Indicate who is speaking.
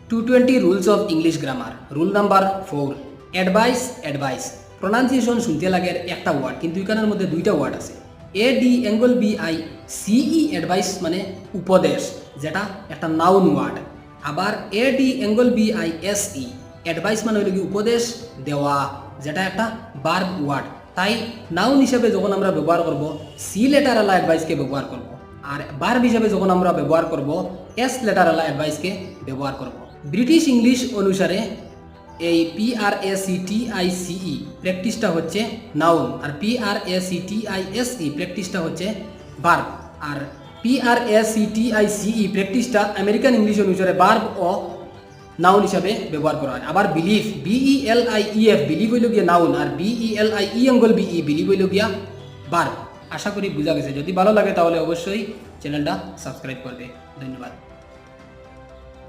Speaker 1: 220 rules of English grammar. Rule number 4. Advice, advice. Pronunciation শুনতে লাগে একটা ওয়ার্ড, কিন্তু এখানের মধ্যে দুইটা ওয়ার্ড আছে। ADBI অ্যাডভাইস মানে উপদেশ, যেটা একটা নাউন ওয়ার্ড। আবার ADBISE অ্যাডভাইস মানে হলো কি উপদেশ দেওয়া, যেটা একটা ভার্ব ওয়ার্ড। তাই নাউন হিসেবে যখন আমরা ব্যবহার করব সি লেটারওয়ালা অ্যাডভাইসকে ব্যবহার করব, আর ভার্ব হিসেবে যখন আমরা ব্যবহার করব এস লেটারওয়ালা অ্যাডভাইসকে ব্যবহার করব। ব্রিটিশ ইংলিশ অনুসারে এই PRACTICE প্র্যাকটিসটা হচ্ছে নাউন, আর PRACTISE প্র্যাকটিসটা হচ্ছে ভার্ব, আর PRACTICE প্র্যাকটিসটা আমেরিকান ইংলিশ অনুসারে ভার্ব ও নাউন হিসাবে ব্যবহার করা হয়। আবার বিলিফ BELIEF বিলিভ হইল গিয়া নাউন, আর BELIE বিলিভ হইল গিয়া ভার্ব। আশা করি বোঝা গেছে। যদি ভালো লাগে তাহলে অবশ্যই চ্যানেলটা সাবস্ক্রাইব করবে। ধন্যবাদ।